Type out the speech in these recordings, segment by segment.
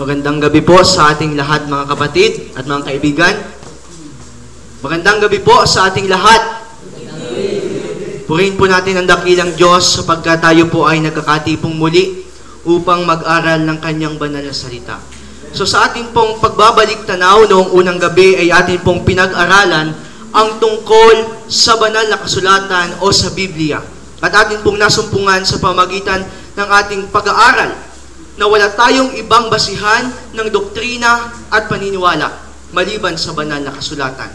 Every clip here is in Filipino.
Magandang gabi po sa ating lahat mga kapatid at mga kaibigan. Magandang gabi po sa ating lahat. Purihin po natin ang dakilang Diyos sapagkat tayo po ay nagkakatipong muli upang mag-aral ng Kanyang banal na salita. So sa ating pong pagbabalik tanaw noong unang gabi ay ating pong pinag-aralan ang tungkol sa banal na kasulatan o sa Biblia. At ating pong nasumpungan sa pamagitan ng ating pag-aaral na wala tayong ibang basihan ng doktrina at paniniwala maliban sa banal na kasulatan.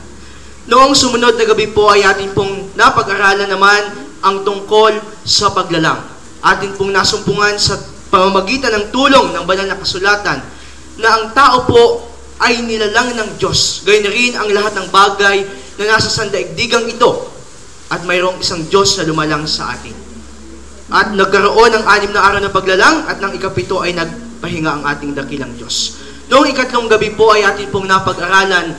Noong sumunod na gabi po ay atin pong napag-aralan naman ang tungkol sa paglalang. Atin pong nasumpungan sa pamamagitan ng tulong ng banal na kasulatan na ang tao po ay nilalang ng Diyos. Gayon na rin ang lahat ng bagay na nasa sandaigdigang ito at mayroong isang Diyos na lumalang sa atin. At nagkaroon ng 6 na araw ng paglalang at ng ika-7 ay nagpahinga ang ating dakilang Diyos. Noong ika-3 gabi po ay atin pong napag-aralan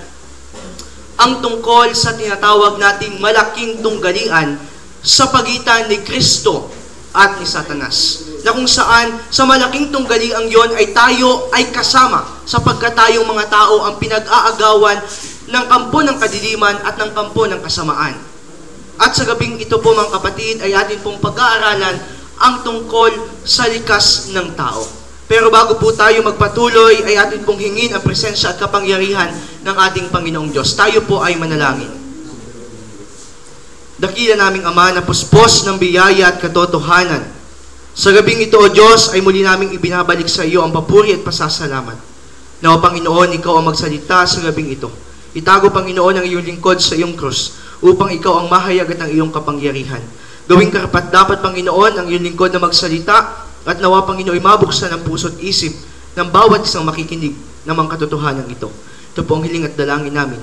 ang tungkol sa tinatawag nating malaking tunggalian sa pagitan ni Kristo at ni Satanas. Na kung saan sa malaking tunggaliang yon ay tayo ay kasama sapagkat tayong mga tao ang pinag-aagawan ng kampo ng kadiliman at ng kampo ng kasamaan. At sa gabing ito po mga kapatid ay atin pong pag-aaralan ang tungkol sa likas ng tao. Pero bago po tayo magpatuloy ay atin pong hingin ang presensya at kapangyarihan ng ating Panginoong Diyos. Tayo po ay manalangin. Dakila naming Ama na puspos ng biyaya at katotohanan. Sa gabing ito o Diyos ay muli naming ibinabalik sa iyo ang papuri at pasasalamat. Na o Panginoon, ikaw ang magsalita sa gabing ito. Itago Panginoon ang iyong lingkod sa iyong krus upang ikaw ang mahayag at ang iyong kapangyarihan. Gawing karapat dapat, Panginoon, ang iyong lingkod na magsalita at nawa, Panginoon, mabuksan ang puso't isip ng bawat isang makikinig ng mga katotohanan ito. Ito po ang hiling at dalangin namin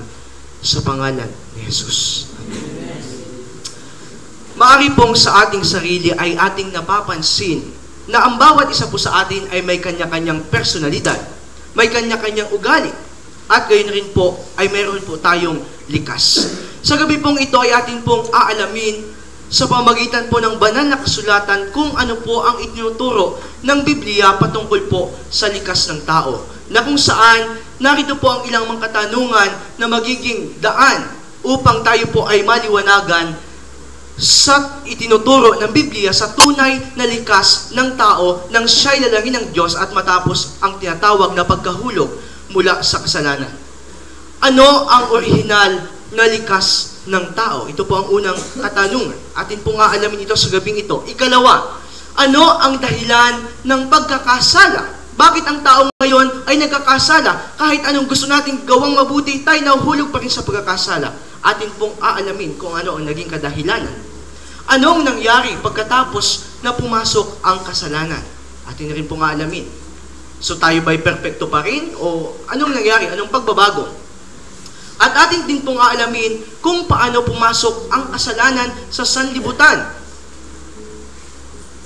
sa pangalan ni Jesus. Amen. Maari pong sa ating sarili ay ating napapansin na ang bawat isa po sa atin ay may kanya-kanyang personalidad, may kanya-kanyang ugali, at gayon rin po ay meron po tayong likas. Sa gabi pong ito ay atin pong aalamin sa pamagitan po ng banal na kasulatan kung ano po ang itinuturo ng Biblia patungkol po sa likas ng tao. Na kung saan, narito po ang ilang mga katanungan na magiging daan upang tayo po ay maliwanagan sa itinuturo ng Biblia sa tunay na likas ng tao nang siya'y lalangin ng Diyos at matapos ang tinatawag na pagkahulog mula sa kasalanan. Ano ang orihinal na likas ng tao? Ito po ang unang katanungan. Atin po nga alamin ito sa gabing ito. Ikalawa, ano ang dahilan ng pagkakasala? Bakit ang tao ngayon ay nagkakasala? Kahit anong gusto nating gawang mabuti, tayo nahuhulog pa rin sa pagkakasala. Atin pong aalamin kung ano ang naging kadahilanan. Anong nangyari pagkatapos na pumasok ang kasalanan? Atin rin pong aalamin. So tayo ba'y perfecto pa rin? O anong nangyari? Anong pagbabago? At atin din pong aalamin kung paano pumasok ang kasalanan sa sanlibutan.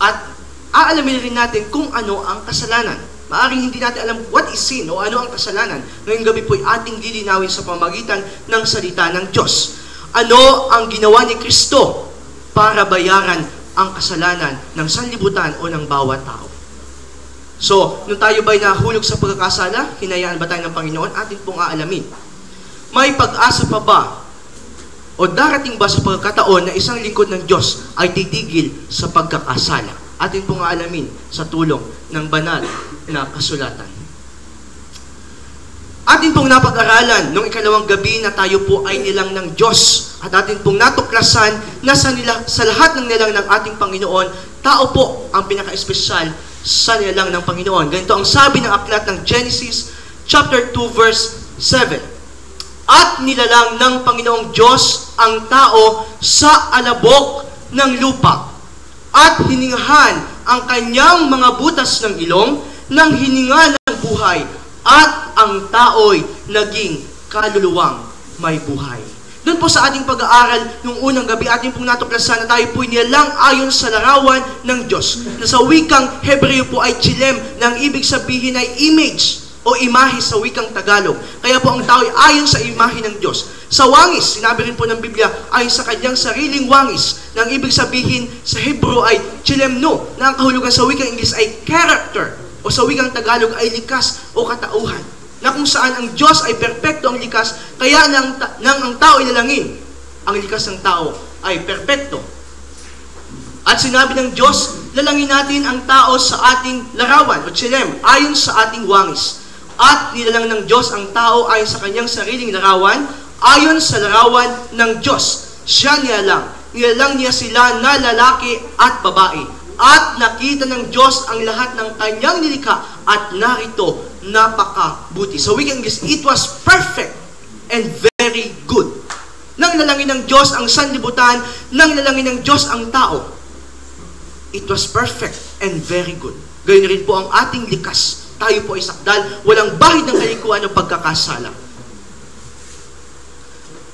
At aalamin rin natin kung ano ang kasalanan. Maaring hindi natin alam what is sin o ano ang kasalanan. Ngayong gabi po ay ating lilinawin sa pamagitan ng salita ng Diyos. Ano ang ginawa ni Kristo para bayaran ang kasalanan ng sanlibutan o ng bawat tao? So, nung tayo ba'y nahulog sa pagkakasala, hinayaan ba tayo ng Panginoon? Atin pong aalamin. May pag-asa pa ba o darating ba sa pagkakataon na isang lingkod ng Diyos ay titigil sa pagkakasala? Atin pong aalamin sa tulong ng banal na kasulatan. Atin pong napag-aralan nung ikalawang gabi na tayo po ay nilang ng Diyos at atin pong natuklasan na sa lahat ng nilang ng ating Panginoon, tao po ang pinaka-espesyal sa nilang ng Panginoon. Ganito ang sabi ng aklat ng Genesis chapter 2 verse 7. At nilalang ng Panginoong Diyos ang tao sa alabok ng lupa at hiningahan ang kanyang mga butas ng ilong ng hininga ng buhay at ang tao'y naging kaluluwang may buhay. Doon po sa ating pag-aaral nung unang gabi, ating pong natuklasan na tayo po'y nilalang ayon sa larawan ng Diyos. Na sa wikang Hebreo po ay chilem, na ang ibig sabihin ay image o imahe sa wikang Tagalog. Kaya po ang tao ay ayon sa imahe ng Diyos. Sa wangis, sinabi rin po ng Biblia, ayon sa kanyang sariling wangis, na ang ibig sabihin sa Hebrew ay chilemno, na ang kahulugan sa wikang Ingles ay character. o sa wikang Tagalog ay likas o katauhan, na kung saan ang Diyos ay perpekto ang likas, kaya nang ang tao ilalangin, ang likas ng tao ay perpekto. At sinabi ng Diyos, lalangin natin ang tao sa ating larawan, o tselem, ayon sa ating wangis. At nilalang ng Diyos ang tao ayon sa kanyang sariling larawan, ayon sa larawan ng Diyos. Siya nilalang niya sila na lalaki at babae. At nakita ng Diyos ang lahat ng kanyang nilikha, at narito, napakabuti. Sa wikang English, it was perfect and very good. Nang lalangin ng Diyos ang sanlibutan, nang lalangin ng Diyos ang tao, it was perfect and very good. Gayon rin po ang ating likas. Tayo po ay sakdal, walang bahid ng kalikuan o pagkakasala.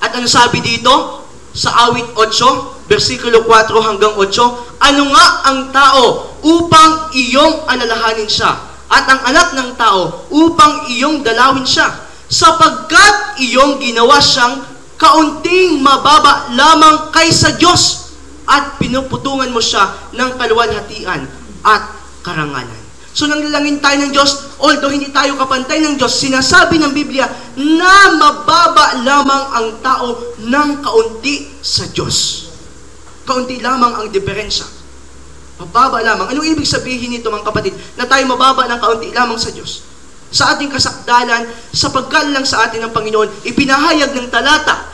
At ano sabi dito? Sa awit 8, versikulo 4 hanggang 8, ano nga ang tao upang iyong alalahanin siya, at ang anak ng tao upang iyong dalawin siya, sapagkat iyong ginawa siyang kaunting mababa lamang kaysa Diyos, at pinuputungan mo siya ng kaluwalhatian at karangalan. So nang lalangin tayo ng Diyos, although hindi tayo kapantay ng Diyos, sinasabi ng Biblia na mababa lamang ang tao ng kaunti sa Diyos. Kaunti lamang ang diferensya. Mababa lamang. Anong ibig sabihin nito, mga kapatid? Na tayo mababa ng kaunti lamang sa Diyos. Sa ating kasakdalan, sa paggalang sa atin ng Panginoon, ipinahayag ng talata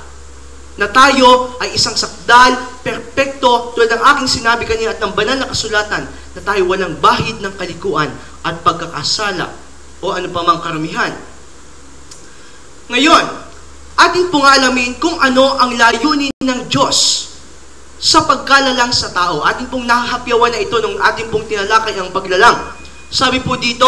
na tayo ay isang sakdal, perpekto, tulad ng aking sinabi kanina at ng banal na kasulatan, na tayo walang bahid ng kalikuan at pagkakasala o ano pa mang karamihan. Ngayon, ating pong alamin kung ano ang layunin ng Diyos sa pagkalalang sa tao. Ating pong nakahapyawan na ito nung ating pong tinalakay ang paglalang. Sabi po dito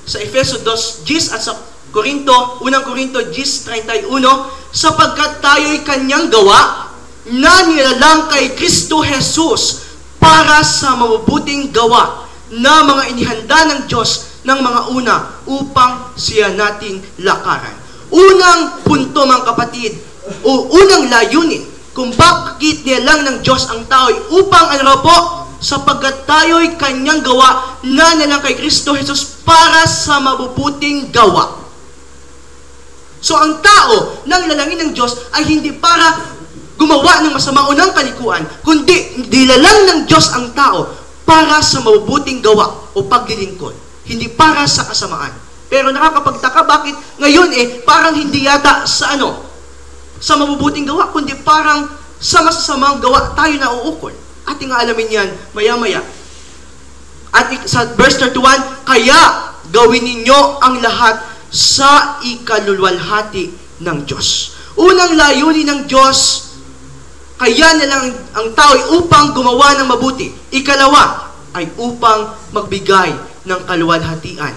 sa Efeso 2:10 at sa Korinto, 1 Korinto 10:31, sapagkat tayo'y kanyang gawa na nilalang kay Kristo Jesus para sa mabubuting gawa na mga inihanda ng Diyos ng mga una upang siya nating lakaran. Unang punto, mga kapatid, o unang layunin kung bakit nilalang ng Diyos ang tao ay upang ano po, sapagkat tayo'y kanyang gawa na nilalang kay Kristo Jesus para sa mabubuting gawa. So ang tao nang lalangin ng Diyos ay hindi para gumawa ng masama o ng kalikuan, kundi nilalang ng Diyos ang tao para sa mabubuting gawa o paglilingkod, hindi para sa kasamaan. Pero nakakapagtaka, bakit ngayon parang hindi yata sa sa mabubuting gawa, kundi parang sa masasamang gawa tayo nauukol. Ating alamin yan maya-maya. At sa verse 31, kaya gawin ninyo ang lahat sa ikaluluwalhati ng Diyos. Unang layunin ng Diyos, kaya nilang ang tao ay upang gumawa ng mabuti. Ikalawa ay upang magbigay ng kaluwalhatian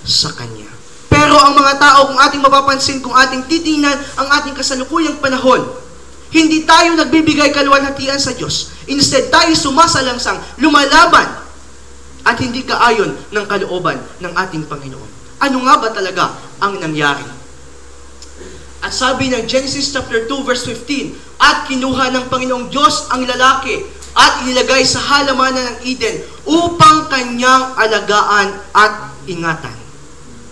sa Kanya. Pero ang mga tao, kung ating mapapansin, kung ating titingnan ang ating kasalukuyang panahon, hindi tayo nagbibigay kaluwalhatian sa Diyos. Instead, tayo sumasalangsang, lumalaban, at hindi kaayon ng kalooban ng ating Panginoon. Ano nga ba talaga ang nangyari? At sabi ng Genesis chapter 2 verse 15, at kinuha ng Panginoong Diyos ang lalaki at inilagay sa halamanan ng Eden upang kanyang alagaan at ingatan.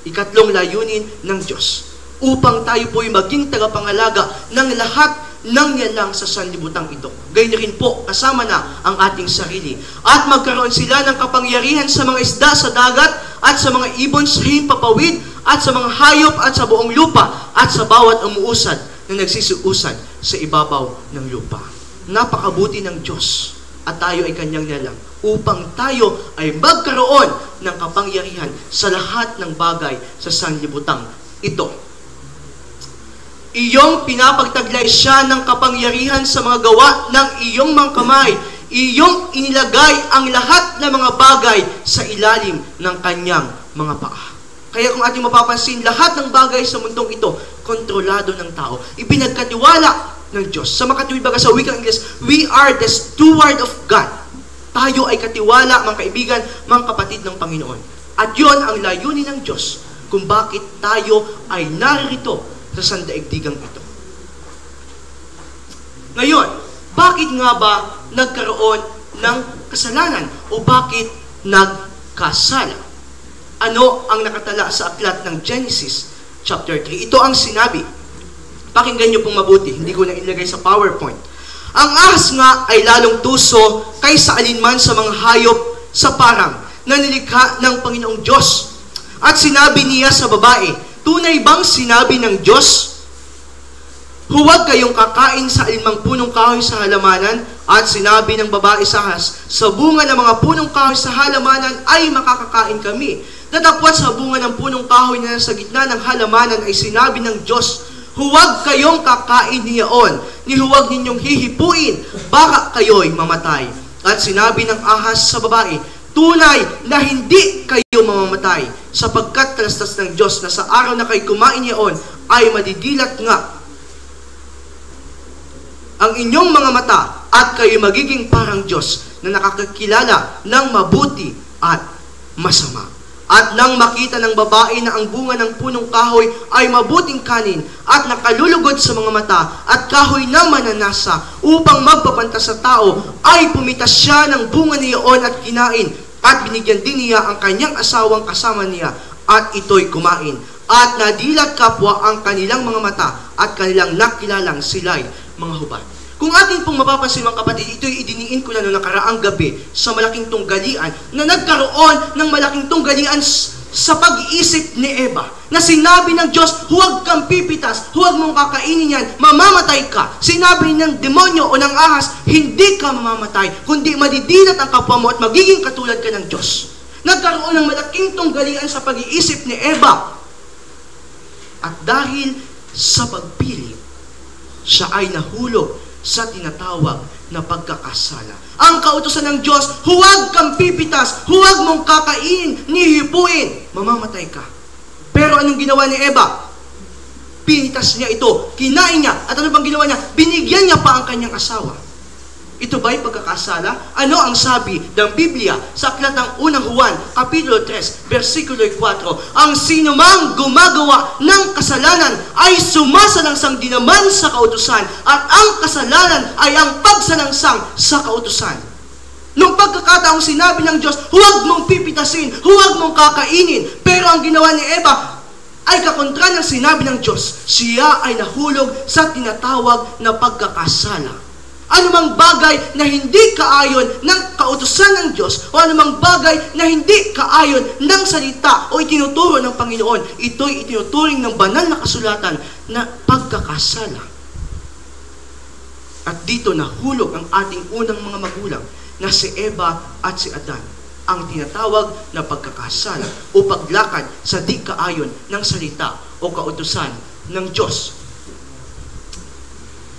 Ikatlong layunin ng Diyos, upang tayo po'y maging tagapangalaga ng lahat ng nilalang sa sanlibutan ito. Gayon rin po, kasama na ang ating sarili. At magkaroon sila ng kapangyarihan sa mga isda sa dagat at sa mga ibon sa himpapawid at sa mga hayop at sa buong lupa at sa bawat umuusad na nagsisiusad sa ibabaw ng lupa. Napakabuti ng Diyos at tayo ay kanyang nilalang upang tayo ay magkaroon ng kapangyarihan sa lahat ng bagay sa sanlibutan ito. Iyong pinapagtaglay siya ng kapangyarihan sa mga gawa ng iyong mga kamay. Iyong inilagay ang lahat ng mga bagay sa ilalim ng kanyang mga paa. Kaya kung ating mapapansin, lahat ng bagay sa mundong ito, kontrolado ng tao. Ipinagkatiwala ng Diyos. Sa makatuwid baga sa wikang English, we are the steward of God. Tayo ay katiwala, mga kaibigan, mga kapatid ng Panginoon. At yon ang layunin ng Diyos kung bakit tayo ay naririto sa sandaigdigang ito. Ngayon, bakit nga ba nagkaroon ng kasalanan o bakit nagkasala? Ano ang nakatala sa aklat ng Genesis chapter 3? Ito ang sinabi. Pakinggan niyo pong mabuti, hindi ko na ilagay sa PowerPoint. Ang ahas nga ay lalong tuso kaysa alinman sa mga hayop sa parang na nilikha ng Panginoong Diyos. At sinabi niya sa babae, tunay bang sinabi ng Diyos? Huwag kayong kakain sa alinmang punong kahoy sa halamanan. At sinabi ng babae sa ahas, sa bunga ng mga punong kahoy sa halamanan ay makakakain kami. Datapwat sa bunga ng punong kahoy na nasa gitna ng halamanan ay sinabi ng Diyos, huwag kayong kakain niyaon, ni huwag ninyong hihipuin, baka kayo'y mamatay. At sinabi ng ahas sa babae, tunay na hindi kayo mamamatay, sapagkat talastas ng Diyos na sa araw na kayo kumain niyaon, ay madidilat nga ang inyong mga mata, at kayo magiging parang Diyos na nakakakilala ng mabuti at masama. At nang makita ng babae na ang bunga ng punong kahoy ay mabuting kanin at nakalulugod sa mga mata at kahoy na mananasa upang magpapanta sa tao, ay pumitas siya ng bunga niyon at kinain, at binigyan din niya ang kanyang asawang kasama niya, at ito'y kumain. At nadilat kapwa ang kanilang mga mata at kanilang nakilalang sila'y mga hubad. Kung ating pong mapapansin mga kapatid, ito'y idiniin ko na noong nakaraang gabi sa malaking tunggalian na nagkaroon ng malaking tunggalian sa pag-iisip ni Eva. Na sinabi ng Diyos, huwag kang pipitas, huwag mong kakainin yan, mamamatay ka. Sinabi ng demonyo o ng ahas, hindi ka mamamatay, kundi madidilat ang kapwa mo at magiging katulad ka ng Diyos. Nagkaroon ng malaking tunggalian sa pag-iisip ni Eva. At dahil sa pagpili, siya ay nahulog sa tinatawag na pagkakasala. Ang kautusan ng Diyos, huwag kang pipitas, huwag mong kakainin, nihipuin, mamamatay ka. Pero anong ginawa ni Eva? Pinitas niya ito, kinain niya, at ano bang ginawa niya? Binigyan niya pa ang kanyang asawa. Ito ba'y pagkakasala? Ano ang sabi ng Biblia sa aklat ng unang Juan, Kapitulo 3, versikulo 4? Ang sinumang gumagawa ng kasalanan ay sumasalangsang din naman sa kautusan, at ang kasalanan ay ang pagsalangsang sa kautusan. Nung pagkakataong sinabi ng Diyos, huwag mong pipitasin, huwag mong kakainin, pero ang ginawa ni Eva ay kakontra ng sinabi ng Diyos. Siya ay nahulog sa tinatawag na pagkakasala. Anumang bagay na hindi kaayon ng kautusan ng Diyos o anumang bagay na hindi kaayon ng salita o itinuturo ng Panginoon, ito'y itinuturing ng banal na kasulatan na pagkakasala. At dito nahulog ang ating unang mga magulang na si Eva at si Adan, ang tinatawag na pagkakasala o paglakad sa di kaayon ng salita o kautusan ng Diyos.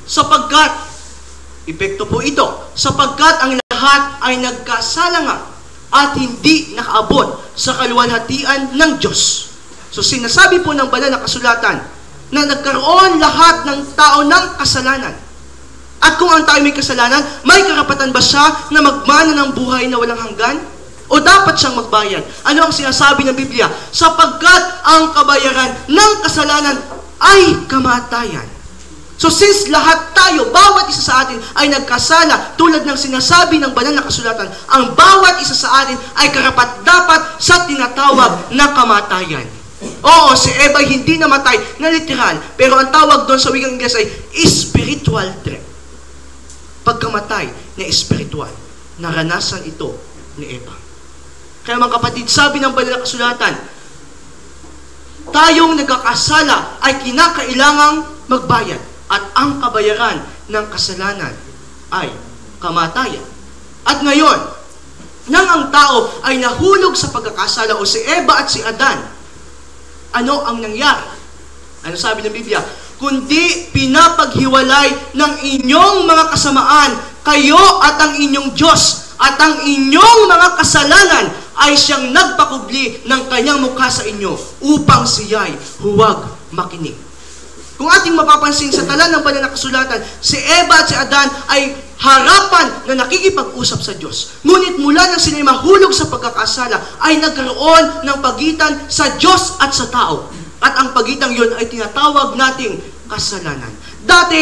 Sapagkat epekto po ito, sapagkat ang lahat ay nagkasala nga at hindi nakaabot sa kaluwalhatian ng Diyos. So sinasabi po ng banal na kasulatan na nagkaroon lahat ng tao ng kasalanan. At kung ang tao may kasalanan, may karapatan ba siya na magmana ng buhay na walang hanggan? O dapat siyang magbayad? Ano ang sinasabi ng Biblia? Sapagkat ang kabayaran ng kasalanan ay kamatayan. So since lahat tayo, bawat isa sa atin ay nagkasala, tulad ng sinasabi ng banal na kasulatan, ang bawat isa sa atin ay karapat-dapat sa tinatawag na kamatayan. Oo, si Eva hindi namatay na literal, pero ang tawag doon sa wikang Ingles ay spiritual death. Pagkamatay na spiritual, naranasan ito ni Eva. Kaya mga kapatid, sabi ng banal na kasulatan, tayong nagkakasala ay kinakailangang magbayad. At ang kabayaran ng kasalanan ay kamatayan. At ngayon, nang ang tao ay nahulog sa pagkakasala o si Eva at si Adan, ano ang nangyari? Ano sabi ng Biblia? Kundi pinapaghiwalay ng inyong mga kasamaan, kayo at ang inyong Diyos, at ang inyong mga kasalanan ay siyang nagpakubli ng kanyang mukha sa inyo upang siya'y huwag makinig. Kung ating mapapansin sa tala ng banal na kasulatan, si Eva at si Adan ay harapan na nakikipag-usap sa Diyos. Ngunit mula nang sila mahulog sa pagkakasala, ay nagkaroon ng pagitan sa Diyos at sa tao. At ang pagitan yun ay tinatawag nating kasalanan. Dati,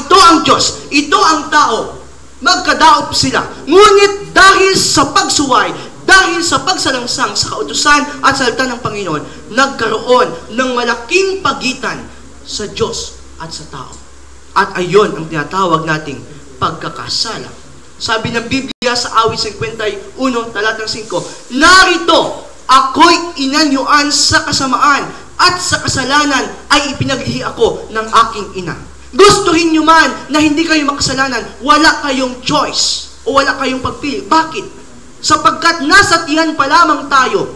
ito ang Diyos, ito ang tao. Magkadaop sila. Ngunit dahil sa pagsuway, dahil dahil sa pagsalangsang sa kautusan at salita ng Panginoon, nagkaroon ng malaking pagitan sa Diyos at sa tao. At ayon ang tinatawag nating pagkakasala. Sabi ng Biblia sa awit 51, talatang 5, narito, ako'y inanyuan sa kasamaan at sa kasalanan ay ipinaglihi ako ng aking ina. Gustuhin nyo man na hindi kayo makasalanan, wala kayong choice o wala kayong pagpili. Bakit? Sapagkat nasa tiyan pa lamang tayo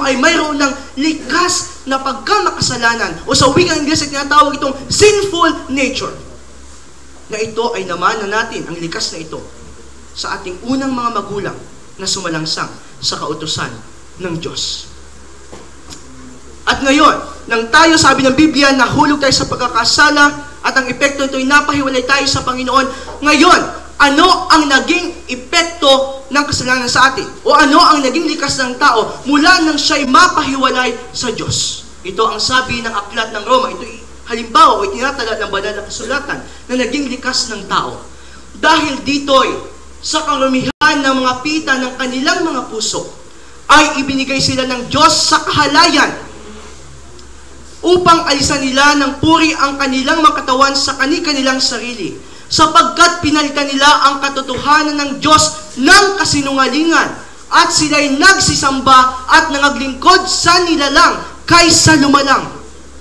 ay mayroon ng likas na pagkamakasalanan o sa wikang Ingles ay tinatawag itong sinful nature. Na ito ay namanan natin, ang likas na ito, sa ating unang mga magulang na sumalangsang sa kautusan ng Diyos. At ngayon, nang tayo, sabi ng Biblia, nahulog tayo sa pagkakasala at ang epekto nito ay napahiwalay tayo sa Panginoon. Ngayon, ano ang naging epekto ng kasalanan sa atin? O ano ang naging likas ng tao mula nang siya'y mapahiwalay sa Diyos? Ito ang sabi ng aklat ng Roma. Ito halimbawa o itinatala ng banal na kasulatan na naging likas ng tao. Dahil dito'y sa karumihan ng mga pita ng kanilang mga puso, ay ibinigay sila ng Diyos sa kahalayan upang alisan nila ng puri ang kanilang mga katawan sa kanilang sarili, sapagkat pinalitan nila ang katotohanan ng Diyos ng kasinungalingan at sila'y nagsisamba at nangaglingkod sa nilalang kaysa lumalang.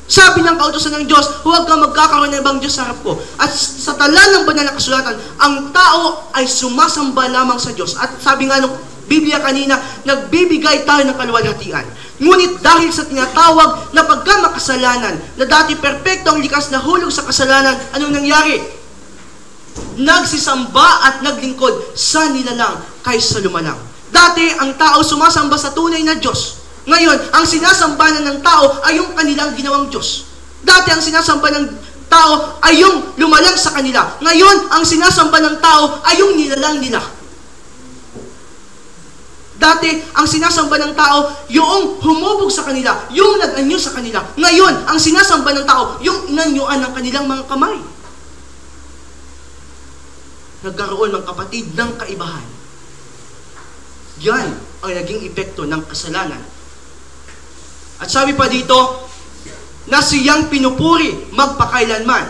Sabi ng kautusan ng Diyos, huwag kang magkakaroon ng ibang Diyos sa harap ko. At sa tala ng banal na kasulatan, ang tao ay sumasamba lamang sa Diyos. At sabi nga ng Biblia kanina, nagbibigay tayo ng kaluwalhatian. Ngunit dahil sa tinatawag na pagkamakasalanan, na dati perpekto ang likas na hulog sa kasalanan, anong nangyari? Nagsisamba at naglingkod sa nilalang kaysa lumalang. Dati, ang tao sumasamba sa tunay na Diyos. Ngayon, ang sinasambanan ng tao ay yung kanilang ginawang Diyos. Dati, ang sinasamba ng tao ay yung lumalang sa kanila. Ngayon, ang sinasamba ng tao ay yung nilalang nila. Dati, ang sinasamba ng tao, yung humubog sa kanila, yung nag-anyo sa kanila. Ngayon, ang sinasamba ng tao, yung inanyuan ng kanilang mga kamay. Nagkaroon ng kapatid ng kaibahan. Yan ang naging epekto ng kasalanan. At sabi pa dito, na siyang pinupuri magpakailanman.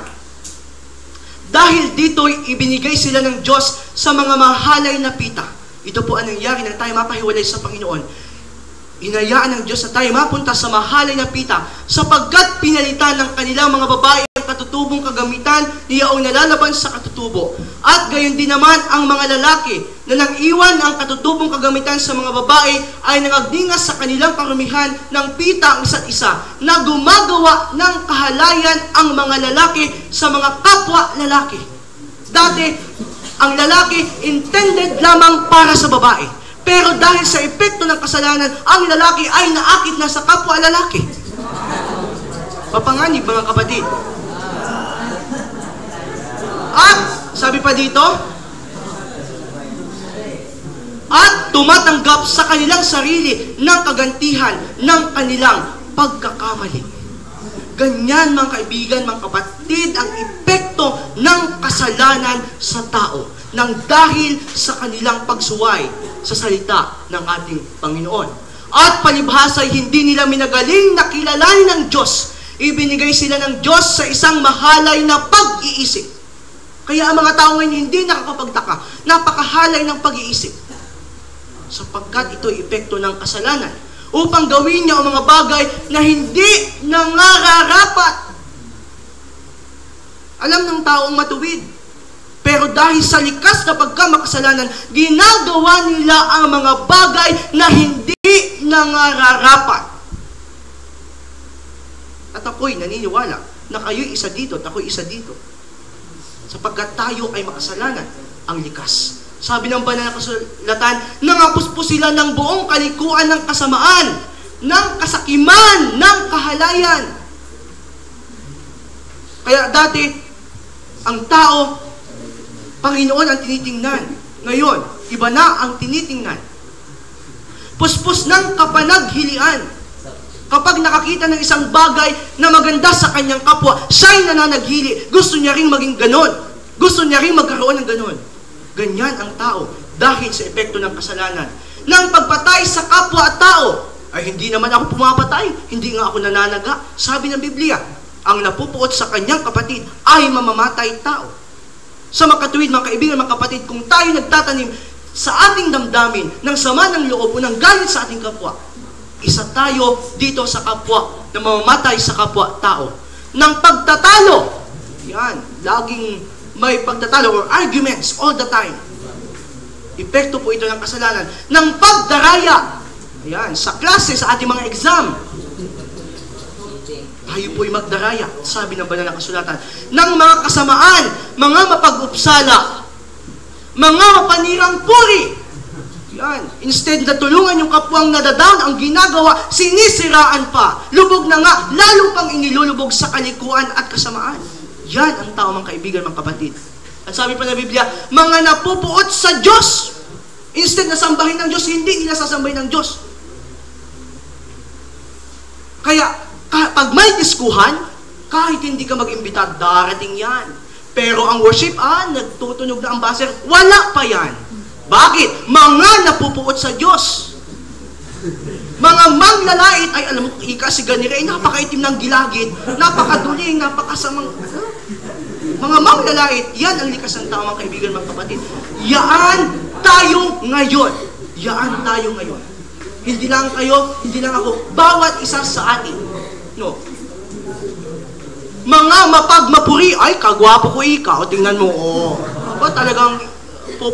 Dahil dito'y ibinigay sila ng Diyos sa mga mahalay na pita. Ito po ang nangyari nang tayo mapahiwalay sa Panginoon. Inayaan ng Diyos na tayo mapunta sa mahalay na pita sapagkat pinalitan ng kanilang mga babae ang katutubong kagamitan niyaong nalalaban sa katutubo. At gayon din naman ang mga lalaki na nang iwan ang katutubong kagamitan sa mga babae ay nangagdingas sa kanilang karumihan ng pita ang isa't isa na gumagawa ng kahalayan ang mga lalaki sa mga kapwa lalaki. Dati, ang lalaki intended lamang para sa babae. Pero dahil sa epekto ng kasalanan, ang lalaki ay naakit na sa kapwa lalaki. Papanganib, mga kapatid. At, sabi pa dito, at tumatanggap sa kanilang sarili ng kagantihan ng kanilang pagkakamali. Ganyan, mga kaibigan, mga kapatid, ang epekto ng kasalanan sa tao nang dahil sa kanilang pagsuway sa salita ng ating Panginoon. At palibhasa ay hindi nila minagaling na kilalanin ng Diyos. Ibinigay sila ng Diyos sa isang mahalay na pag-iisip. Kaya ang mga tao ngayon hindi nakakapagtaka. Napakahalay ng pag-iisip. Sapagkat ito ay epekto ng kasalanan. Upang gawin niya ang mga bagay na hindi nangarapat. Alam ng taong matuwid. Pero dahil sa likas na pagkamakasalanan, ginagawa nila ang mga bagay na hindi nangarapat. At ako'y naniniwala na kayo'y isa dito at ako'y isa dito. Sapagkat tayo ay makasalanan ang likas. Sabi ng banal na kasulatan, nangapuspos sila ng buong kalikuan ng kasamaan, ng kasakiman, ng kahalayan. Kaya dati, ang tao, Panginoon ang tinitingnan. Ngayon, iba na ang tinitingnan. Puspos ng kapanaghilian. Kapag nakakita ng isang bagay na maganda sa kanyang kapwa, siya'y nananaghili. Gusto niya ring maging ganon. Gusto niya ring magkaroon ng ganon. Ganyan ang tao dahil sa epekto ng kasalanan. ng pagpatay sa kapwa-tao. Ay hindi naman ako pumapatay, hindi nga ako nananaga. Sabi ng Biblia, ang napupuot sa kanyang kapatid ay mamamatay tao. Sa makatuwid, mga kaibigan, mga kapatid, kung tayo nagtatanim sa ating damdamin ng sama ng loob o ng galit sa ating kapwa, isa tayo dito sa kapwa na mamamatay sa kapwa-tao. Ng pagtatalo, yan, laging may pagtatalo or arguments all the time. Epekto po ito ng kasalanan. Ng pagdaraya, yan, sa klase, sa ating mga exam, tayo po'y magdaraya, sabi ng banal na kasulatan. Ng mga kasamaan, mga mapag-upsala, mga mapanirang puri. Yan. Instead na tulungan yung kapwang nadadown, ang ginagawa, sinisiraan pa. Lubog na nga, lalo pang inilulubog sa kalikuan at kasamaan. Yan ang tao, mga kaibigan, mga kapatid. At sabi pa ng Biblia, mga napupuot sa Diyos. Instead na sambahin ng Diyos, hindi nila sasambahin ng Diyos. Kaya, pag may diskuhan, kahit hindi ka mag-imbita, darating yan. Pero ang worship, nagtutunog na ang buzzer, wala pa yan. Bakit? Mga napupuot sa Diyos. Mga manglalait, ay alam mo, ika si Ganira, ay napakaitim ng gilagid, napakaduling, napakasamang, mga manglalait, yan ang likas ng tao, mga kaibigan, mga kapatid. Yaan tayo ngayon. Yaan tayo ngayon. Hindi lang kayo, hindi lang ako, bawat isa sa atin. No. Mga mapagmapuri, ay, kagwapo ko ika, o tingnan mo, ba talagang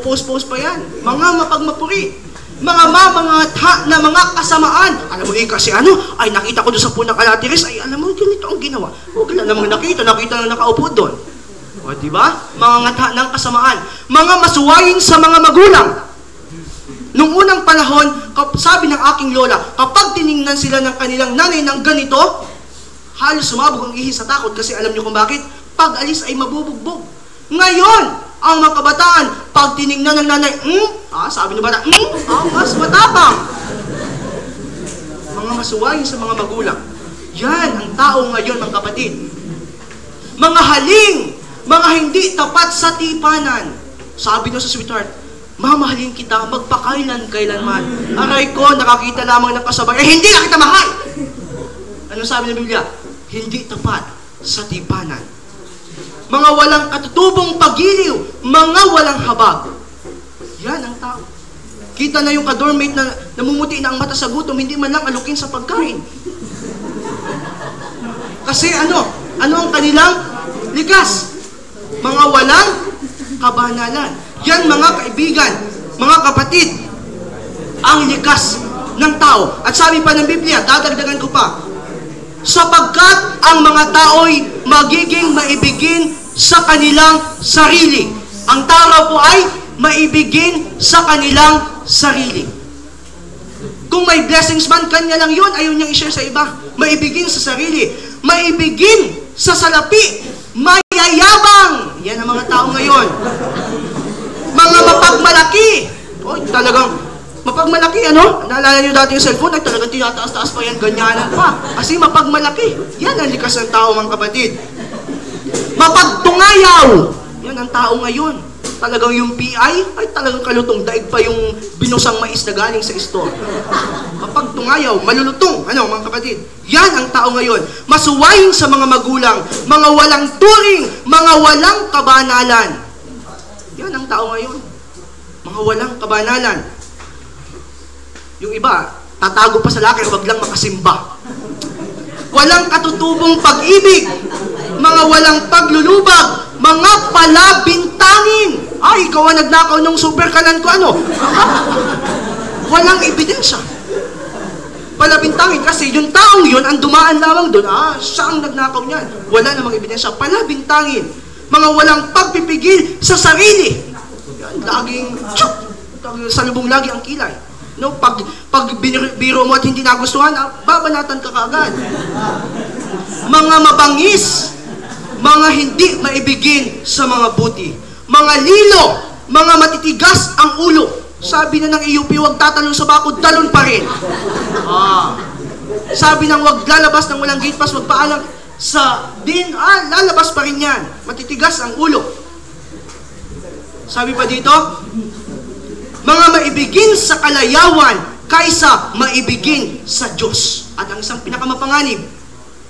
post pa yan. Mga mapagmapuri, mga na mga kasamaan. Alam mo, kasi ay nakita ko doon sa punang Kalatiris, ay alam mo, ganito ang ginawa. Huwag lang namang nakita na nakaupo doon. O, diba? Mga ngatha ng kasamaan. Mga masuwayin sa mga magulang. Nung unang panahon, sabi ng aking lola, kapag tiningnan sila ng kanilang nanay ng ganito, halos sumabog ang ihi sa takot kasi alam niyo kung bakit? Pag alis ay mabubugbog. Ngayon, ang mga kabataan, pag tiningnan ng nanay, sabi ng bata, mas matapang. Mga masuwayin sa mga magulang. Yan ang tao ngayon, mga kapatid. Mga haling, mga hindi tapat sa tipanan. Sabi nyo sa sweetheart, mamahalin kita magpakailan-kailanman. Aray ko, nakakita lamang ng kasabay. Hindi na kita mahal! Ano sabi ng Biblia? Hindi tapat sa tipanan. Mga walang katutubong pagiliw, mga walang habag. Yan ang tao. Kita na yung ka-dormate na namumuti na ang mata sa gutom, hindi man lang alukin sa pagkain. Kasi ano ang kanilang likas? Mga walang kabanalan. Yan, mga kaibigan, mga kapatid, ang likas ng tao. At sabi pa ng Biblia, dadagdagan ko pa, sapagkat ang mga tao'y magiging maibigin sa kanilang sarili. Ang tao po ay maibigin sa kanilang sarili. Kung may blessings man, kanya lang yun, ayaw niyang i-share sa iba. Maibigin sa sarili. Maibigin sa salapi. Mayayabang. Yan ang mga tao ngayon. Mga mapagmalaki. Talagang mapagmalaki, Naalala niyo dati yung cellphone, ay talagang tinataas-taas pa yan, ganyanan pa. Kasi mapagmalaki. Yan ang likas ng tao, mga kapatid. Mapagtungayaw. Yan ang tao ngayon. Talagang yung PI, ay talagang kalutong. Daig pa yung binusang mais na galing sa store. Mapagtungayaw, malulutong. Mga kapatid? Yan ang tao ngayon. Masuwayin sa mga magulang, mga walang turing, mga walang kabanalan. Yan ang tao ngayon. Mga walang kabanalan. Yung iba, tatago pa sa laki, wag lang makasimba. Walang katutubong pag-ibig, mga walang paglulubag, mga palabintangin. Ay, ikaw ang nagnakaw ng super kanan ko, Walang ebidensya. Palabintangin, kasi yung taong yun, ang dumaan lamang doon, siya ang nagnakaw niyan. Wala namang ebidensya. Palabintangin. Mga walang pagpipigil sa sarili. Laging, salubong lagi ang kilay. Pag biro mo at hindi nagustuhan, babanatan ka kaagad. Mga mabangis, mga hindi maibigin sa mga buti. Mga lilo, mga matitigas ang ulo. Sabi na ng EUP, huwag tatalon sa bakod, talon pa rin. Sabi ng huwag lalabas ng walang gate pass, huwag paalam sa din, lalabas pa rin yan. Matitigas ang ulo. Sabi pa dito, mga maibigin sa kalayawan kaysa maibigin sa Diyos. At ang isang pinakamapanganib,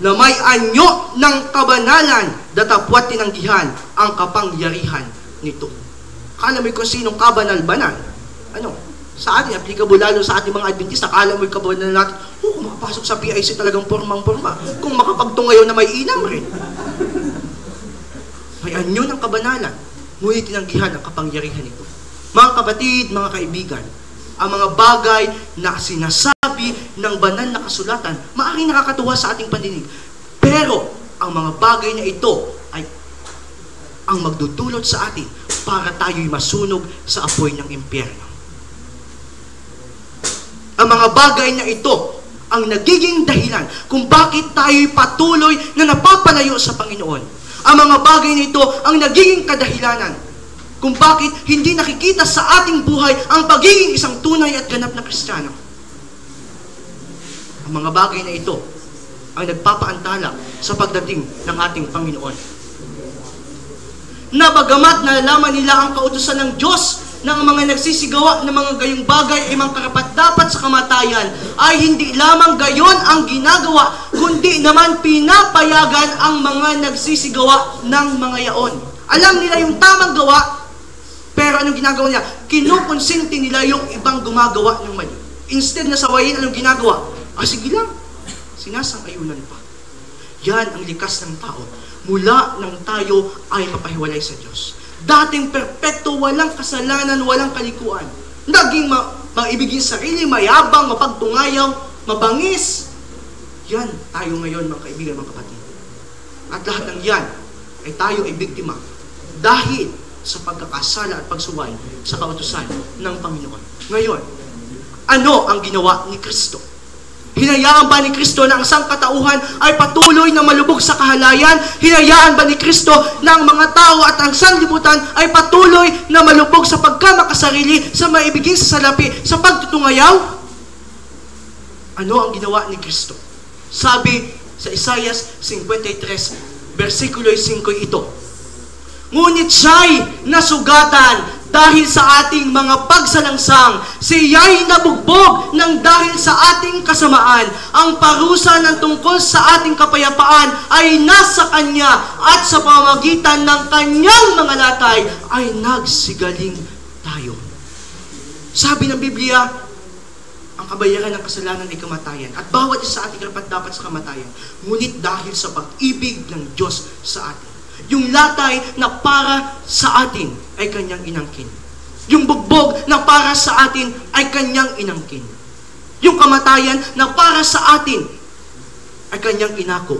na may anyo ng kabanalan, datapwat tinanggihan ang kapangyarihan nito. Kala mo'y kung sinong kabanal-banal. Ano? Sa atin, applicable lalo sa ating mga Adventista, kala mo'y kabanal natin, kung makapasok sa PIC talagang pormang-porma. Kung makapagtungayaw na may inam rin. May anyo ng kabanalan, ngunit tinanggihan ang kapangyarihan nito. Mga kapatid, mga kaibigan, ang mga bagay na sinasabi ng banal na kasulatan, maaaring nakakatuwa sa ating pandinig. Pero, ang mga bagay na ito ay ang magdudulot sa atin para tayo'y masunog sa apoy ng impyerno. Ang mga bagay na ito ang nagiging dahilan kung bakit tayo'y patuloy na napapalayo sa Panginoon. Ang mga bagay na ito ang nagiging kadahilanan kung bakit hindi nakikita sa ating buhay ang pagiging isang tunay at ganap na Kristiyano. Ang mga bagay na ito ang nagpapaantala sa pagdating ng ating Panginoon. Na bagamat nalalaman nila ang kautusan ng Diyos na ang mga nagsisigawa ng mga gayong bagay ay mga karapat-dapat sa kamatayan, ay hindi lamang gayon ang ginagawa, kundi naman pinapayagan ang mga nagsisigawa ng mga yaon. Alam nila yung tamang gawa, pero anong ginagawa nila? Kinukonsinti nila yung ibang gumagawa ng mali. Instead na sawayin, anong ginagawa? Sige lang, sinasang-ayunan pa. Yan ang likas ng tao. Mula nang tayo ay mapahiwalay sa Diyos. Dating perpekto, walang kasalanan, walang kalikuan. Naging maibigin sarili, mayabang, mapagtungayaw, mabangis. Yan tayo ngayon, mga kaibigan, mga kapatid. At lahat ng yan ay tayo ay biktima dahil sa pagkakasala at pagsuway sa kautusan ng Panginoon. Ngayon, ano ang ginawa ni Kristo? Hinayaan ba ni Kristo na ang sangkatauhan ay patuloy na malubog sa kahalayan? Hinayaan ba ni Kristo na ang mga tao at ang sanlibutan ay patuloy na malubog sa pagkamakasarili, sa maibigin sa salapi, sa pagtutungayaw? Ano ang ginawa ni Kristo? Sabi sa Isaiah 53, versikulo 5 ito, ngunit siya'y nasugatan dahil sa ating mga pagsalangsang, siya'y nabugbog ng dahil sa ating kasamaan. Ang parusa ng tungkol sa ating kapayapaan ay nasa Kanya, at sa pamamagitan ng Kanyang mga latay ay nagsigaling tayo. Sabi ng Biblia, ang kabayaran ng kasalanan ay kamatayan, at bawat isa sa ating karapat-dapat sa kamatayan. Ngunit dahil sa pag-ibig ng Diyos sa atin, yung latay na para sa atin ay Kanyang inangkin. Yung bugbog na para sa atin ay Kanyang inangkin. Yung kamatayan na para sa atin ay Kanyang inako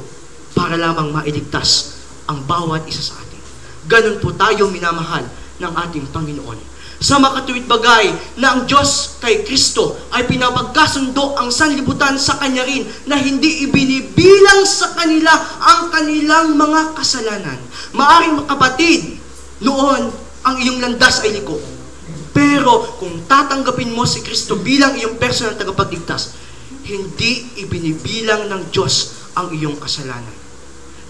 para lamang mailigtas ang bawat isa sa atin. Ganun po tayo minamahal ng ating Panginoon. Sa makatuwid bagay na ang Diyos kay Kristo ay pinapagkasundo ang sanlibutan sa Kanya rin, na hindi ibinibilang sa kanila ang kanilang mga kasalanan. Maaring kapatid, noon ang iyong landas ay liko. Pero kung tatanggapin mo si Kristo bilang iyong personal tagapagligtas, hindi ibinibilang ng Diyos ang iyong kasalanan.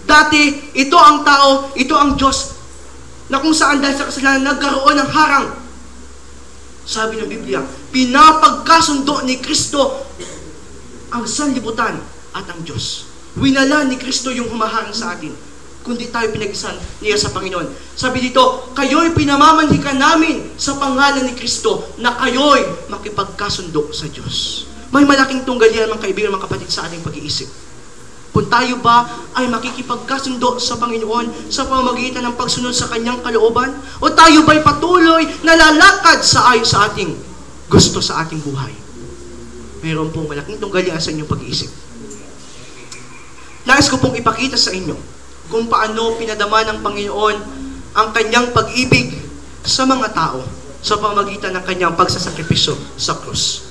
Dati, ito ang tao, ito ang Diyos, na kung saan dahil sa kasalanan nagkaroon ng harang. Sabi ng Biblia, pinapagkasundo ni Kristo ang sanlibutan at ang Diyos. Winala ni Kristo yung humaharang sa atin, kundi tayo pinag-isan niya sa Panginoon. Sabi dito, kayo'y pinamamanhikan namin sa pangalan ni Kristo na kayo'y makipagkasundo sa Diyos. May malaking tunggal yan, mga kaibigan, mga kapatid, sa ating pag-iisip. Kung tayo ba ay makikipagkasundo sa Panginoon sa pamamagitan ng pagsunod sa Kanyang kalooban? O tayo ba'y patuloy na lalakad sa ayon sa ating gusto sa ating buhay? Mayroon pong malaking tunggalian sa inyong pag-iisip. Nais ko pong ipakita sa inyo kung paano pinadama ng Panginoon ang Kanyang pag-ibig sa mga tao sa pamamagitan ng Kanyang pagsasakripisyo sa krus.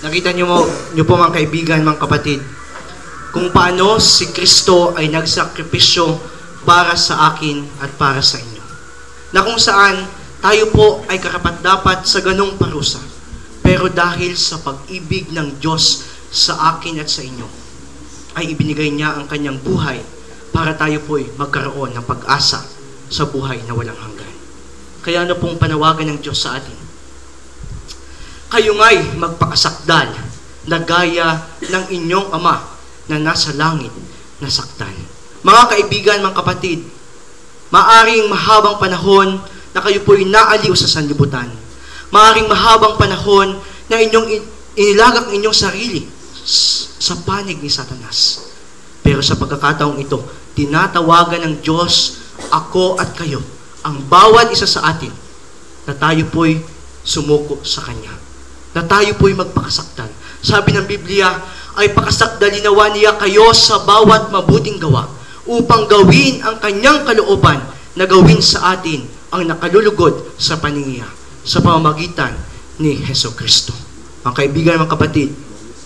Nakita niyo po mga kaibigan, mga kapatid, kung paano si Kristo ay nagsakripisyo para sa akin at para sa inyo. Na kung saan tayo po ay karapat-dapat sa ganong parusa. Pero dahil sa pag-ibig ng Diyos sa akin at sa inyo, ay ibinigay niya ang kanyang buhay para tayo po ay magkaroon ng pag-asa sa buhay na walang hanggan. Kaya ano pong panawagan ng Diyos sa atin? Kayo nga'y magpakasakdal na gaya ng inyong Ama na nasa langit na sakdal. Mga kaibigan, mga kapatid, maaring mahabang panahon na kayo po'y naaliw sa sanlibutan. Maaring mahabang panahon na inyong inilagak inyong sarili sa panig ni Satanas. Pero sa pagkakataong ito, tinatawagan ng Diyos, ako at kayo, ang bawat isa sa atin, na tayo po'y sumuko sa Kanya. Na tayo po'y magpakasakdal. Sabi ng Biblia, ay pakasakdalinawa niya kayo sa bawat mabuting gawa upang gawin ang Kanyang kalooban na gawin sa atin ang nakalulugod sa paningiya sa pamamagitan ni Heso Kristo. Ang kaibigan, mga kapatid,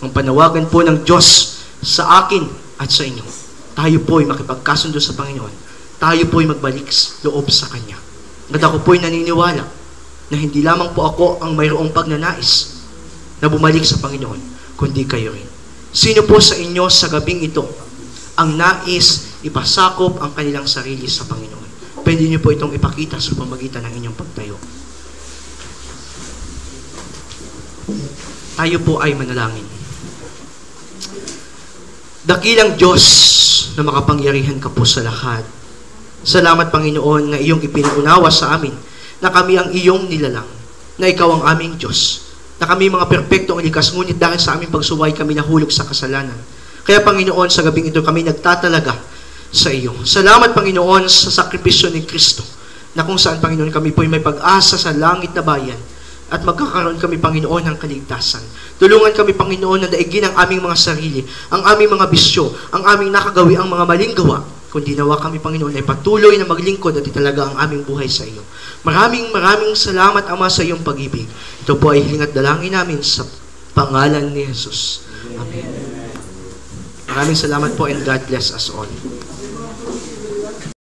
ang panawagan po ng Diyos sa akin at sa inyo, tayo po'y makipagkasundo sa Panginoon. Tayo po'y magbalik loob sa Kanya. At ako po'y naniniwala na hindi lamang po ako ang mayroong pagnanais na bumalik sa Panginoon, kundi kayo rin. Sino po sa inyo sa gabing ito ang nais ipasakop ang kanilang sarili sa Panginoon? Pwede niyo po itong ipakita sa pamamagitan ng inyong pagtayo. Tayo po ay manalangin. Dakilang Diyos na makapangyarihan ka po sa lahat. Salamat, Panginoon, na iyong ipinaunawa sa amin na kami ang iyong nilalang, na ikaw ang aming Diyos, na kami mga perpektong likas, ngunit dahil sa aming pagsuway kami nahulog sa kasalanan. Kaya, Panginoon, sa gabing ito kami nagtatalaga sa iyo. Salamat, Panginoon, sa sakripisyo ni Kristo, na kung saan, Panginoon, kami po'y may pag-asa sa langit na bayan at magkakaroon kami, Panginoon, ng kaligtasan. Tulungan kami, Panginoon, na daigin ang aming mga sarili, ang aming mga bisyo, ang aming nakagawi, ang mga maling gawa, kundi nawa kami, Panginoon, ay patuloy na maglingkod at italaga ang aming buhay sa iyo. Maraming salamat, Ama, sa iyong pag-ibig. Ito po ay hiling at dalangin namin sa pangalan ni Jesus. Amen. Maraming salamat po and God bless us all.